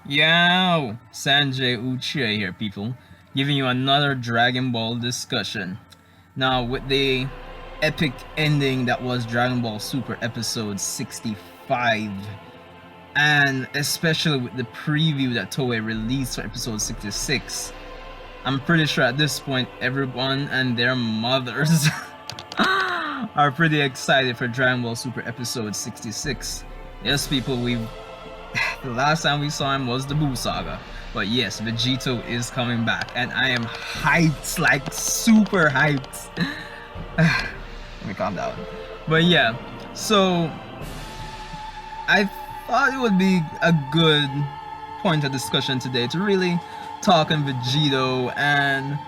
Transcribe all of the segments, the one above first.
Yo, Sanjay Uchiha here, people, giving you another Dragon Ball discussion. Now, with the epic ending that was Dragon Ball Super Episode 65, and especially with the preview that Toei released for Episode 66, I'm pretty sure at this point everyone and their mothers are pretty excited for Dragon Ball Super Episode 66. Yes, people, the last time we saw him was the Buu Saga. But yes, Vegetto is coming back, and I am hyped, like super hyped. Let me calm down. But yeah, so I thought it would be a good point of discussion today to really talk on Vegetto and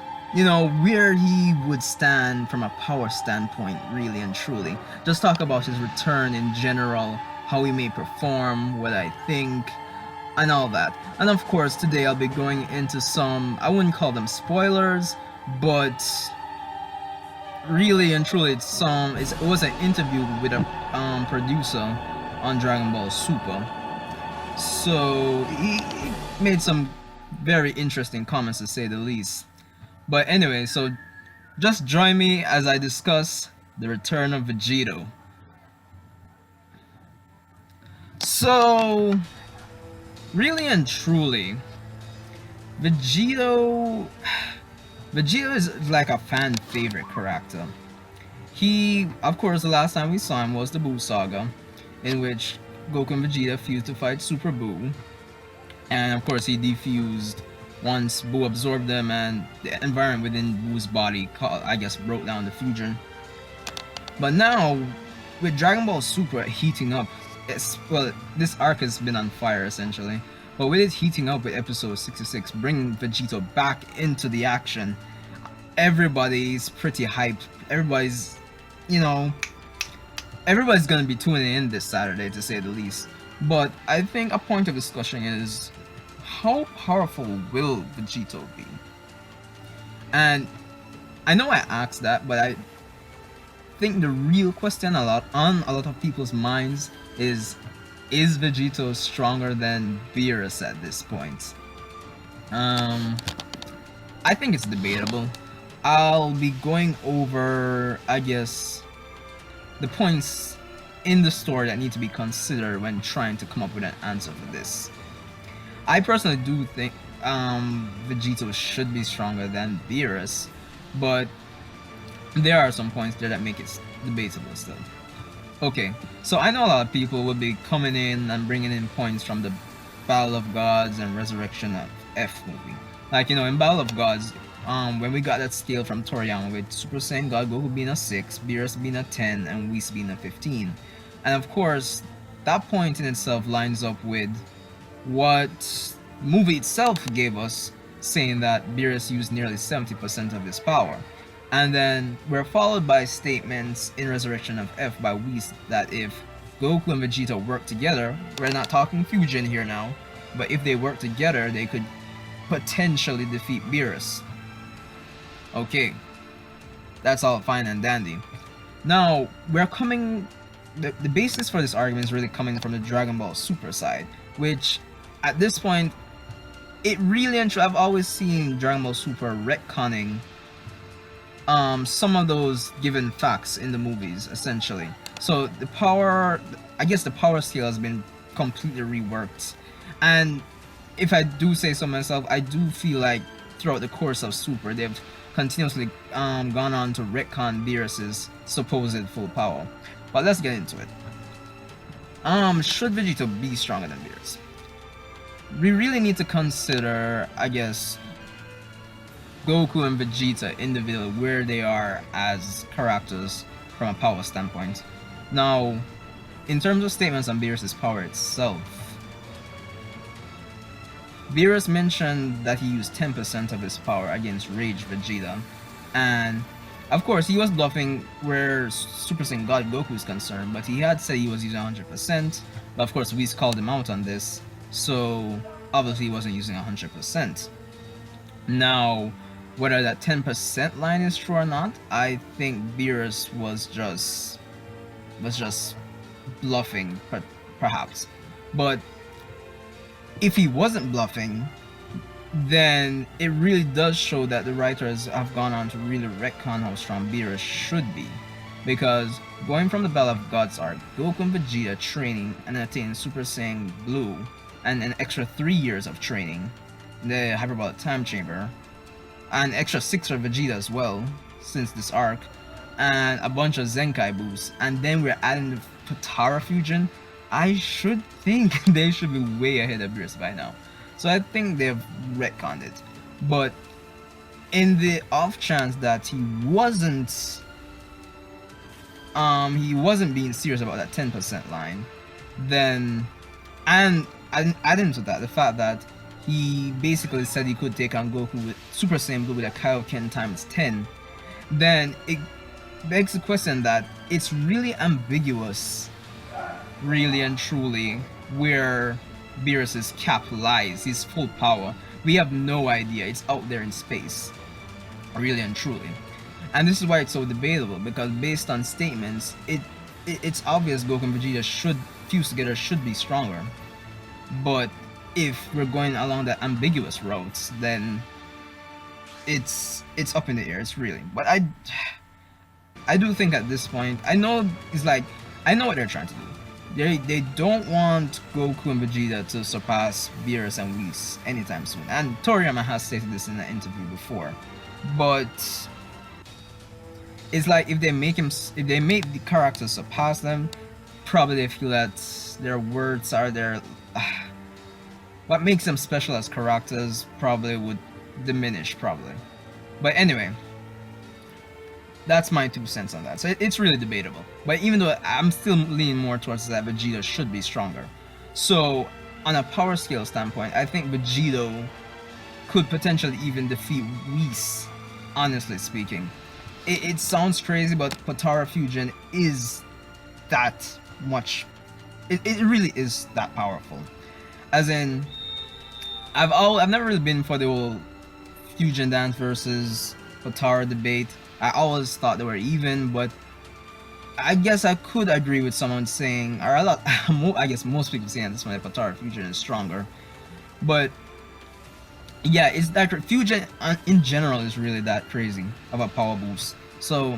where he would stand from a power standpoint, really and truly. Just talk about his return in general, how he may perform, what I think, and all that. And of course, today I'll be going into some, I wouldn't call them spoilers, but really and truly it was an interview with a producer on Dragon Ball Super. So he made some very interesting comments, to say the least. But anyway, so just join me as I discuss the return of Vegetto. So, really and truly, Vegetto Vegetto is like a fan favorite character. He, of course, the last time we saw him was the Buu Saga, in which Goku and Vegeta fused to fight Super Buu, and of course he defused once Buu absorbed them, and the environment within Buu's body, I guess, broke down the fusion. But now, with Dragon Ball Super heating up, this arc has been on fire essentially. But with it heating up with episode 66, bringing Vegetto back into the action, everybody's pretty hyped. Everybody's gonna be tuning in this Saturday, to say the least. But I think a point of discussion is, how powerful will Vegetto be? And I know I asked that, but I think the real question on a lot of people's minds is Vegetto stronger than Beerus at this point? I think it's debatable. I'll be going over, I guess, the points in the story that need to be considered when trying to come up with an answer for this. I personally do think Vegetto should be stronger than Beerus, but there are some points there that make it debatable still. Okay, so I know a lot of people will be coming in and bringing in points from the Battle of Gods and Resurrection of F movie. Like, in Battle of Gods, when we got that scale from Toriyama with Super Saiyan God Goku being a 6, Beerus being a 10, and Whis being a 15. And of course, that point in itself lines up with what the movie itself gave us, saying that Beerus used nearly 70% of his power. And then we're followed by statements in Resurrection of F by Whis that if Goku and Vegeta work together, we're not talking fusion here now, but if they work together, they could potentially defeat Beerus. Okay, that's all fine and dandy. Now, the basis for this argument is really coming from the Dragon Ball Super side, which at this point, I've always seen Dragon Ball Super retconning some of those given facts in the movies, essentially. So the power scale has been completely reworked. And if I do say so myself, I do feel like throughout the course of Super, they've continuously gone on to retcon Beerus's supposed full power. But let's get into it. Should Vegeta be stronger than Beerus? We really need to consider, I guess, Goku and Vegeta individually, where they are as characters from a power standpoint. Now, in terms of statements on Beerus' power itself, Beerus mentioned that he used 10% of his power against Rage Vegeta, and of course he was bluffing where Super Saiyan God Goku is concerned, but he had said he was using 100%, but of course Whis called him out on this, so obviously he wasn't using 100%. Now, whether that 10% line is true or not, I think Beerus was just bluffing, perhaps. But if he wasn't bluffing, then it really does show that the writers have gone on to really retcon how strong Beerus should be. Because going from the Battle of Gods arc, Goku and Vegeta training and attaining Super Saiyan Blue, and an extra 3 years of training in the Hyperbolic Time Chamber, and extra 6 for Vegeta as well, since this arc, and a bunch of Zenkai boosts, and then we're adding the Potara fusion. I should think they should be way ahead of Beerus by now. So I think they've retconned it. But in the off chance that he wasn't being serious about that 10% line, then, and adding to that the fact that he basically said he could take on Goku with Super Saiyan Blue with a Kaioken times 10, then it begs the question that it's really ambiguous, really and truly, where Beerus' cap lies, his full power. We have no idea, it's out there in space, really and truly. And this is why it's so debatable, because based on statements, it's obvious Goku and Vegeta should fuse together, should be stronger. But if we're going along the ambiguous routes, then it's up in the air. It's really. But I do think at this point, I know it's like, I know what they're trying to do. They don't want Goku and Vegeta to surpass Beerus and Whis anytime soon. And Toriyama has stated this in an interview before. But it's like if they make the characters surpass them, probably they feel that their words are their what makes them special as characters probably would diminish probably. But anyway, that's my 2 cents on that. So it's really debatable. But even though I'm still leaning more towards that Vegeta should be stronger. So on a power scale standpoint, I think Vegetto could potentially even defeat Whis, honestly speaking. It sounds crazy, but Potara Fusion is that much. It really is that powerful. As in, I've never really been for the whole Fusion Dance versus Potara debate. I always thought they were even, but I guess I could agree with someone saying, or a lot, I guess most people saying at this point that Potara Fusion is stronger. But yeah, it's that Fusion in general is really that crazy of a power boost. So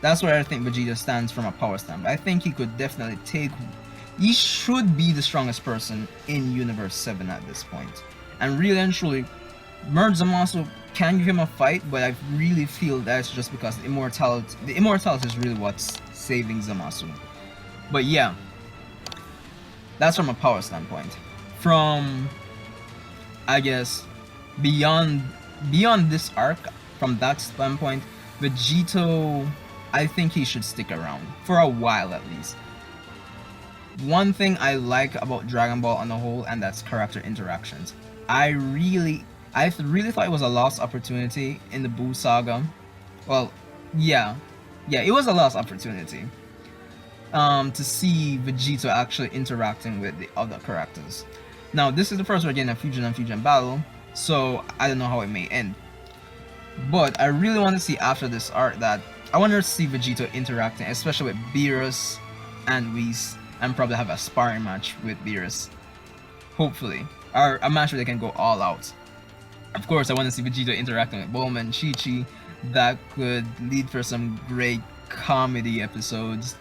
that's where I think Vegeta stands from a power standpoint. I think he could definitely take. He should be the strongest person in Universe 7 at this point. And really and truly, Merge Zamasu can give him a fight, but I really feel that's just because the immortality is really what's saving Zamasu. But yeah, that's from a power standpoint. From, I guess, beyond this arc, from that standpoint, Vegetto, I think he should stick around for a while at least. One thing I like about Dragon Ball on the whole, and that's character interactions. I really thought it was a lost opportunity in the Buu saga. Well, yeah, it was a lost opportunity. To see Vegeta actually interacting with the other characters. Now, this is the first we're getting a Fusion and Fusion battle, so I don't know how it may end. But I really want to see after this arc that I want to see Vegeta interacting, especially with Beerus and Whis, and probably have a sparring match with Beerus. Hopefully. Or a match where they can go all out. Of course, I want to see Vegeta interacting with Bulma and Chi-Chi. That could lead for some great comedy episodes.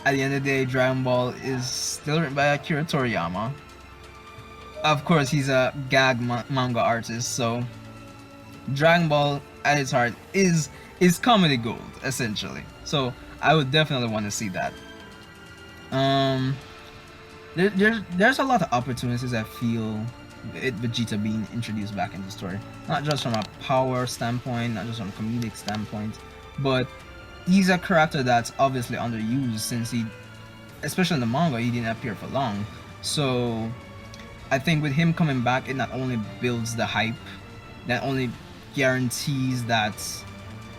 At the end of the day, Dragon Ball is still written by Akira Toriyama. Of course, he's a gag manga artist, so Dragon Ball at its heart is comedy gold, essentially. So I would definitely want to see that. There's a lot of opportunities I feel with Vegeta being introduced back into the story. Not just from a power standpoint, not just from a comedic standpoint, but he's a character that's obviously underused since he, especially in the manga, he didn't appear for long. So I think with him coming back, it not only builds the hype, not only guarantees that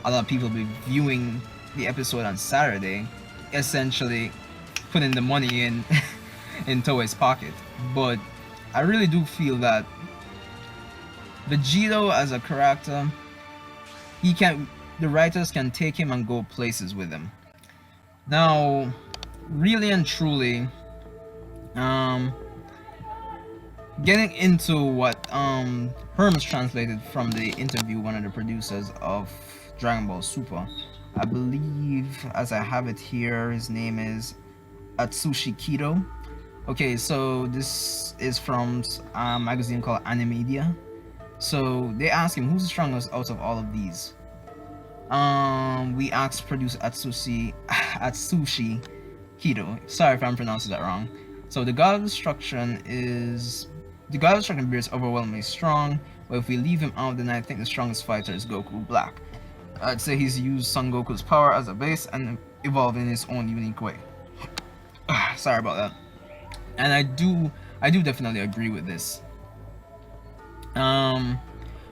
a lot of people will be viewing the episode on Saturday, essentially putting the money in Toei's pocket. But I really do feel that Vegetto as a character, the writers can take him and go places with him. Now, really and truly, getting into what Hermes translated from the interview, one of the producers of Dragon Ball Super, I believe, as I have it here, his name is Atsushi Kido. Okay, so this is from a magazine called Animedia. So they ask him, who's the strongest out of all of these? We asked producer Atsushi Kido. Sorry if I'm pronouncing that wrong. So the God of Destruction Beerus overwhelmingly strong, but if we leave him out, then I think the strongest fighter is Goku Black. I'd say he's used Son Goku's power as a base and evolved in his own unique way. Sorry about that. And I do definitely agree with this.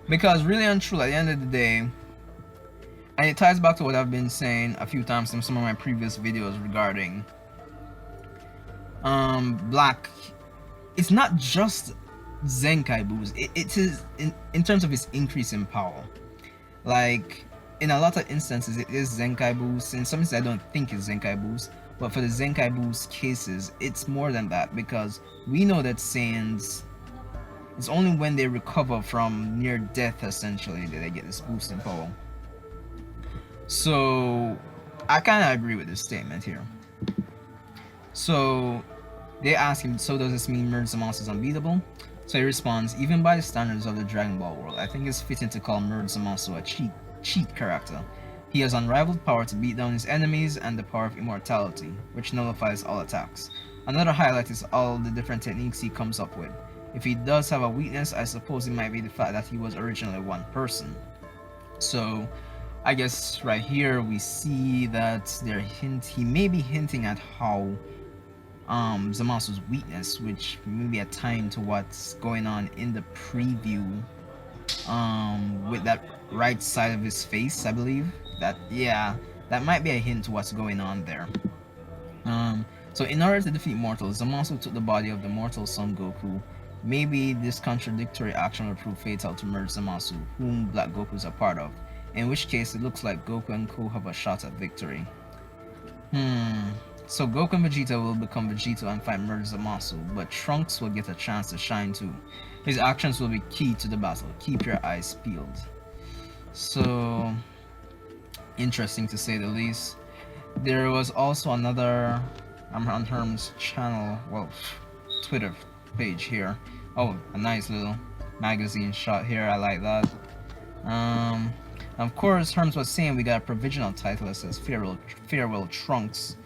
Because really and truly, at the end of the day, and it ties back to what I've been saying a few times in some of my previous videos regarding Black. It's not just Zenkai boost. It is in terms of its increase in power. Like in a lot of instances, it is Zenkai boost. In some instances, I don't think it's Zenkai boost. But for the Zenkai boost cases, it's more than that, because we know that Saiyans, it's only when they recover from near death essentially that they get this boost in power. So I kind of agree with this statement here. So they ask him, so does this mean Murder Zamasu is unbeatable? So he responds, even by the standards of the Dragon Ball world, I think it's fitting to call Murder Zamasu a cheat character. He has unrivaled power to beat down his enemies and the power of immortality, which nullifies all attacks. Another highlight is all the different techniques he comes up with. If he does have a weakness, I suppose it might be the fact that he was originally one person. So I guess right here we see that he may be hinting at how Zamasu's weakness, which may be a time to what's going on in the preview with that right side of his face, I believe. That might be a hint to what's going on there. So in order to defeat mortals, Zamasu took the body of the mortal Son Goku. Maybe this contradictory action will prove fatal to merge Zamasu, whom Black Goku is a part of, in which case it looks like Goku and Co have a shot at victory. So Goku and Vegeta will become Vegetto and fight Murder Zamasu, but Trunks will get a chance to shine too. His actions will be key to the battle. Keep your eyes peeled. So interesting to say the least. There was also another on Herm's channel, well, Twitter page here. Oh, a nice little magazine shot here. I like that. Of course, Herms was saying we got a provisional title that says Farewell Trunks,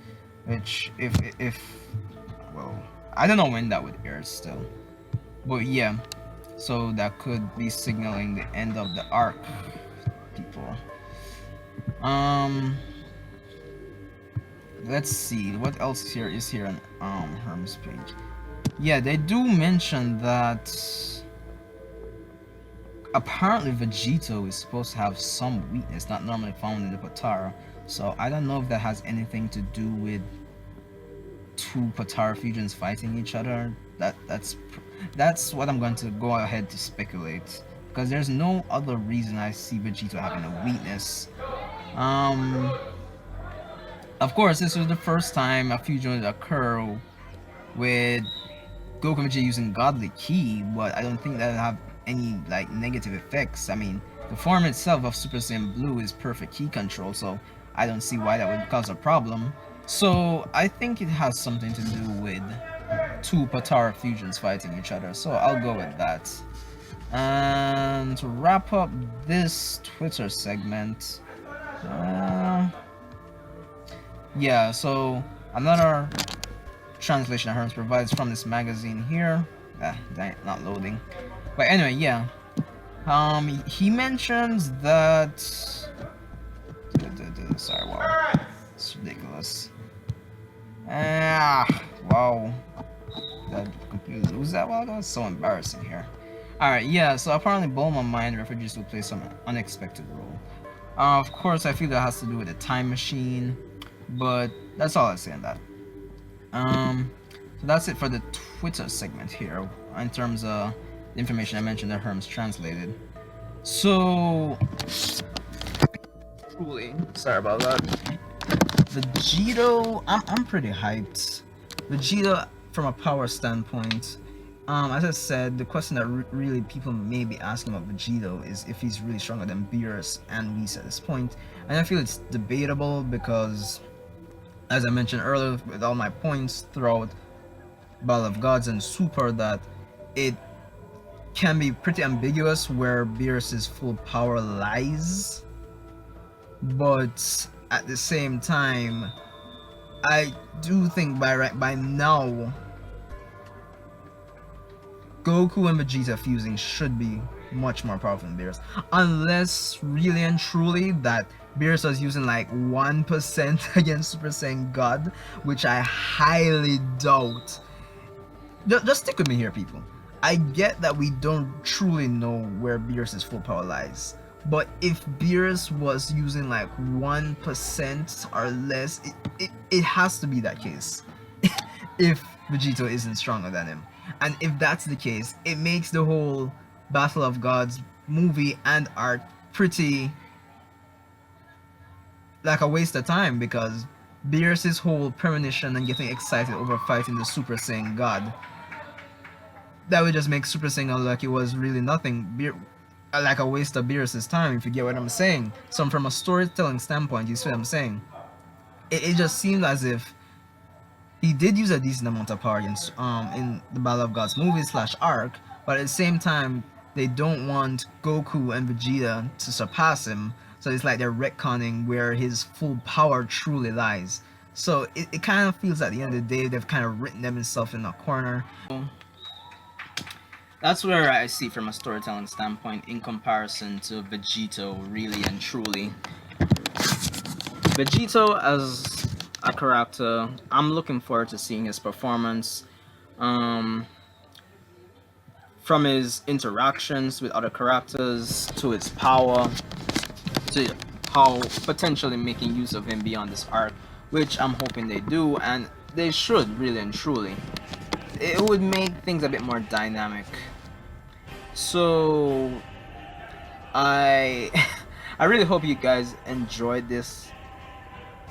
which well, I don't know when that would air still, but yeah, so that could be signaling the end of the arc, people. Let's see what else is here on Herm's page. Yeah, they do mention that apparently Vegetto is supposed to have some weakness not normally found in the Potara, so I don't know if that has anything to do with two Potara fusions fighting each other. That's what I'm going to go ahead to speculate, because there's no other reason I see Vegetto having a weakness. Of course, this was the first time a fusion would occur with Goku and Vegeta using Godly Ki, but I don't think that would have any like negative effects. I mean, the form itself of Super Saiyan Blue is perfect Ki control, so I don't see why that would cause a problem. So I think it has something to do with two Potara fusions fighting each other, so I'll go with that. And to wrap up this Twitter segment, yeah, so another translation Hermes provides from this magazine here. Dang, not loading. But anyway, yeah. He mentions that. Sorry, wow, it's ridiculous. Wow, that completely lose that. Wow, that's so embarrassing here. All right, yeah. So apparently, Bulma Mind refugees will play some unexpected role. Of course, I feel that has to do with the time machine, but that's all I say on that. So that's it for the Twitter segment here in terms of the information I mentioned that Herms translated. So, truly, sorry about that. Vegetto, I'm pretty hyped. Vegetto, from a power standpoint, As I said, the question that really people may be asking about Vegetto is if he's really stronger than Beerus and Whis at this point. And I feel it's debatable because, as I mentioned earlier with all my points throughout Battle of Gods and Super, that it can be pretty ambiguous where Beerus's full power lies. But at the same time, I do think by now Goku and Vegeta fusing should be much more powerful than Beerus. Unless really and truly that Beerus was using like 1% against Super Saiyan God, which I highly doubt. Just stick with me here, people. I get that we don't truly know where Beerus' full power lies. But if Beerus was using like 1% or less, it has to be that case. If Vegetto isn't stronger than him. And if that's the case, it makes the whole Battle of Gods movie and arc pretty like a waste of time, because Beerus' whole premonition and getting excited over fighting the Super Saiyan God, that would just make Super Saiyan look like it was really nothing. Like a waste of Beerus' time, if you get what I'm saying. So from a storytelling standpoint, you see what I'm saying? It just seemed as if he did use a decent amount of power in the Battle of Gods movie / arc, but at the same time, they don't want Goku and Vegeta to surpass him, so it's like they're retconning where his full power truly lies. So it kind of feels at the end of the day, they've kind of written themselves in a corner. That's where I see from a storytelling standpoint in comparison to Vegetto, really and truly. Vegetto as a character, I'm looking forward to seeing his performance. From his interactions with other characters, to his power, to how potentially making use of him beyond this arc, which I'm hoping they do, and they should, really and truly. It would make things a bit more dynamic. So I really hope you guys enjoyed this.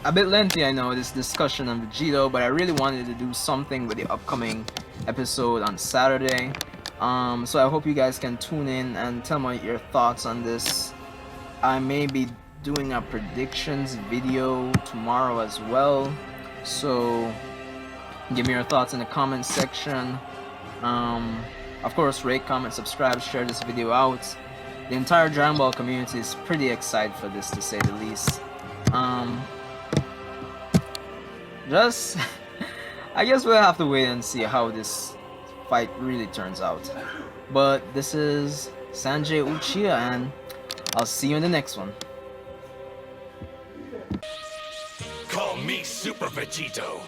A bit lengthy, I know, this discussion on Vegetto, but I really wanted to do something with the upcoming episode on Saturday. So I hope you guys can tune in and tell me your thoughts on this. I may be doing a predictions video tomorrow as well, so give me your thoughts in the comment section. Of course, rate, comment, subscribe, share this video out. The entire Dragon Ball community is pretty excited for this, to say the least. I guess we'll have to wait and see how this fight really turns out. But this is Sanjay Uchiha, and I'll see you in the next one. Call me Super Vegetto.